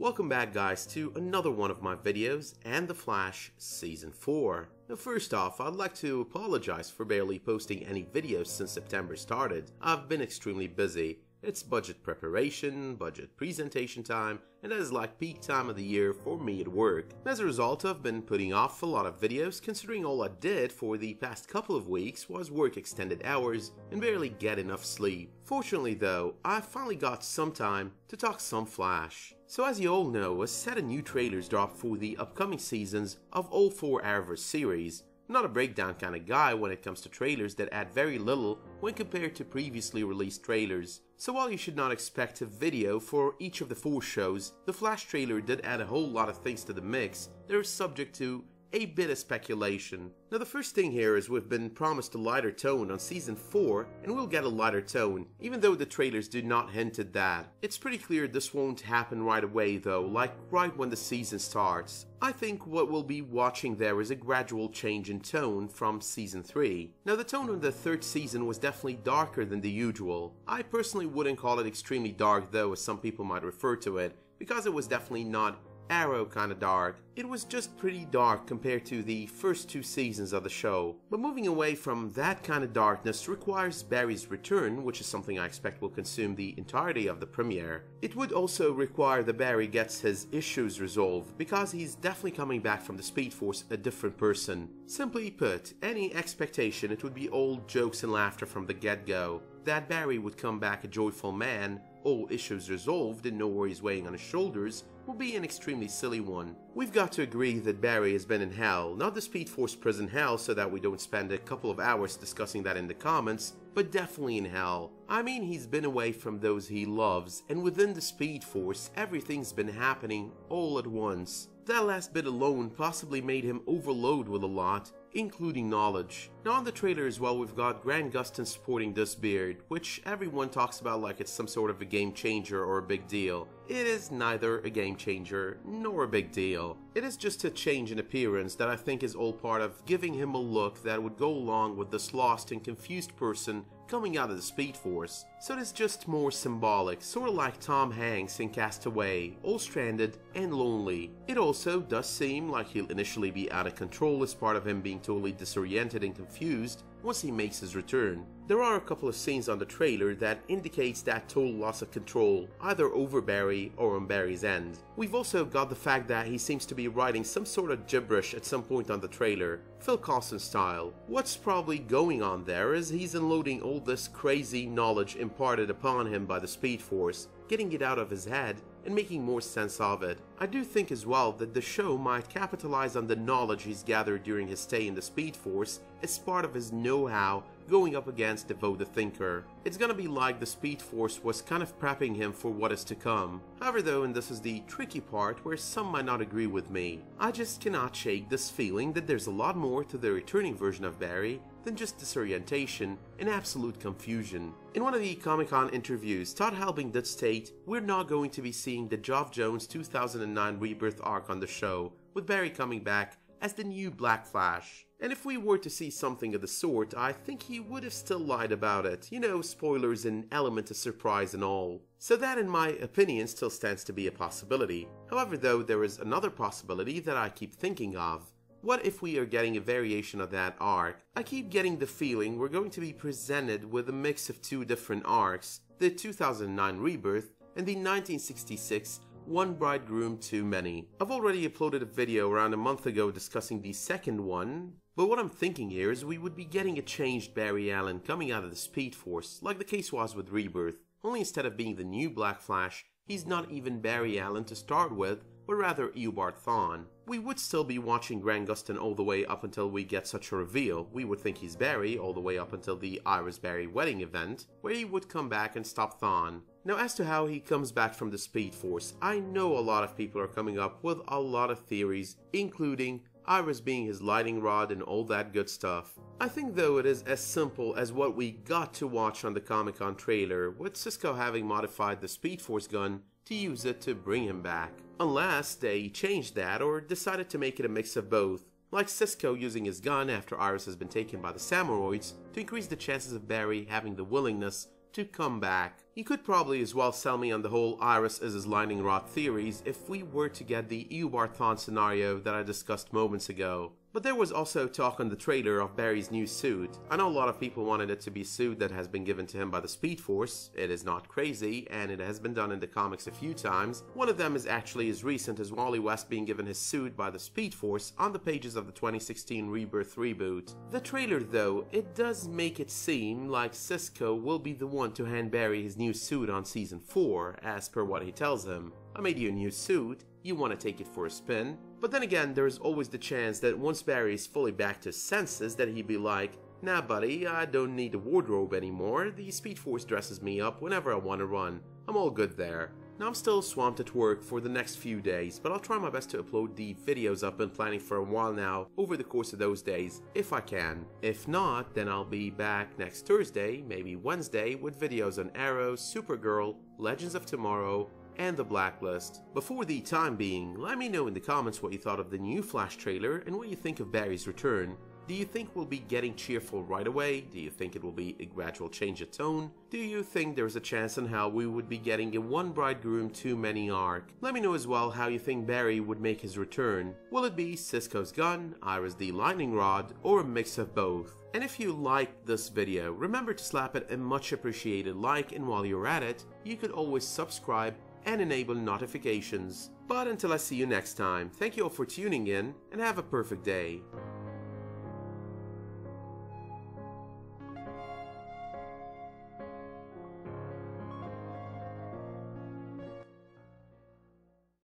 Welcome back guys to another one of my videos and The Flash Season 4. Now first off, I'd like to apologize for barely posting any videos since September started. I've been extremely busy. It's budget preparation, budget presentation time, and that is like peak time of the year for me at work. As a result, I've been putting off a lot of videos considering all I did for the past couple of weeks was work extended hours and barely get enough sleep. Fortunately though, I finally got some time to talk some Flash. So as you all know, a set of new trailers dropped for the upcoming seasons of all 4 Arrowverse series. I'm not a breakdown kind of guy when it comes to trailers that add very little when compared to previously released trailers. So while you should not expect a video for each of the 4 shows, the Flash trailer did add a whole lot of things to the mix that are subject to a bit of speculation. Now the first thing here is we've been promised a lighter tone on Season 4, and we'll get a lighter tone, even though the trailers do not hint at that. It's pretty clear this won't happen right away though, like right when the season starts. I think what we'll be watching there is a gradual change in tone from Season 3. Now the tone of the 3rd season was definitely darker than the usual. I personally wouldn't call it extremely dark though, as some people might refer to it, because it was definitely not Arrow kind of dark. It was just pretty dark compared to the first 2 seasons of the show. But moving away from that kind of darkness requires Barry's return, which is something I expect will consume the entirety of the premiere. It would also require that Barry gets his issues resolved, because he's definitely coming back from the Speed Force a different person. Simply put, any expectation it would be old jokes and laughter from the get-go. That Barry would come back a joyful man, all issues resolved and no worries weighing on his shoulders, will be an extremely silly one. We've got to agree that Barry has been in hell, not the Speed Force prison hell so that we don't spend a couple of hours discussing that in the comments, but definitely in hell. I mean, he's been away from those he loves, and within the Speed Force, everything's been happening all at once. That last bit alone possibly made him overload with a lot, including knowledge. Now on the trailer as well, we've got Grant Gustin sporting this beard, which everyone talks about like it's some sort of a game changer or a big deal. It is neither a game changer nor a big deal. It is just a change in appearance that I think is all part of giving him a look that would go along with this lost and confused person coming out of the Speed Force. So it is just more symbolic, sort of like Tom Hanks in Castaway, all stranded and lonely. It also does seem like he'll initially be out of control as part of him being totally disoriented and confused once he makes his return. There are a couple of scenes on the trailer that indicates that total loss of control, either over Barry or on Barry's end. We've also got the fact that he seems to be writing some sort of gibberish at some point on the trailer, Phil Coulson style. What's probably going on there is he's unloading all this crazy knowledge imparted upon him by the Speed Force, getting it out of his head and making more sense of it. I do think as well that the show might capitalize on the knowledge he's gathered during his stay in the Speed Force as part of his know-how going up against Devoe the Thinker. It's gonna be like the Speed Force was kind of prepping him for what is to come. However though, and this is the tricky part where some might not agree with me, I just cannot shake this feeling that there's a lot more to the returning version of Barry than just disorientation and absolute confusion. In one of the Comic-Con interviews, Todd Helbing did state, "We're not going to be seeing the Geoff Johns 2009 Rebirth arc on the show, with Barry coming back as the new Black Flash." And if we were to see something of the sort, I think he would have still lied about it. You know, spoilers and element of surprise and all. So that, in my opinion, still stands to be a possibility. However though, there is another possibility that I keep thinking of. What if we are getting a variation of that arc? I keep getting the feeling we're going to be presented with a mix of 2 different arcs, the 2009 Rebirth and the 1966 One Bridegroom Too Many. I've already uploaded a video around a month ago discussing the second one, but what I'm thinking here is we would be getting a changed Barry Allen coming out of the Speed Force, like the case was with Rebirth, only instead of being the new Black Flash, he's not even Barry Allen to start with, but rather Eobard Thawne. We would still be watching Grant Gustin all the way up until we get such a reveal. We would think he's Barry all the way up until the Iris Barry wedding event, where he would come back and stop Thawne. Now as to how he comes back from the Speed Force, I know a lot of people are coming up with a lot of theories, including Iris being his lightning rod and all that good stuff. I think though it is as simple as what we got to watch on the Comic-Con trailer, with Cisco having modified the Speed Force gun to use it to bring him back. Unless they changed that or decided to make it a mix of both, like Cisco using his gun after Iris has been taken by the Samuroids to increase the chances of Barry having the willingness to come back. You could probably as well sell me on the whole Iris is his lightning rod theories if we were to get the Eobard scenario that I discussed moments ago. But there was also talk on the trailer of Barry's new suit. I know a lot of people wanted it to be a suit that has been given to him by the Speed Force. It is not crazy, and it has been done in the comics a few times. One of them is actually as recent as Wally West being given his suit by the Speed Force on the pages of the 2016 Rebirth reboot. The trailer though, it does make it seem like Cisco will be the one to hand Barry his new suit on season 4, as per what he tells him. I made you a new suit, you want to take it for a spin. But then again, there is always the chance that once Barry is fully back to his senses that he'd be like, nah buddy, I don't need a wardrobe anymore, the Speed Force dresses me up whenever I want to run, I'm all good there. Now I'm still swamped at work for the next few days, but I'll try my best to upload the videos I've been planning for a while now over the course of those days, if I can. If not, then I'll be back next Thursday, maybe Wednesday, with videos on Arrow, Supergirl, Legends of Tomorrow, and the Blacklist. But for the time being, let me know in the comments what you thought of the new Flash trailer and what you think of Barry's return. Do you think we'll be getting cheerful right away? Do you think it will be a gradual change of tone? Do you think there's a chance in how we would be getting a one Bridegroom too many arc? Let me know as well how you think Barry would make his return. Will it be Cisco's gun, Iris the lightning rod, or a mix of both? And if you liked this video, remember to slap it a much appreciated like, and while you're at it, you could always subscribe and enable notifications. But until I see you next time, thank you all for tuning in and have a perfect day.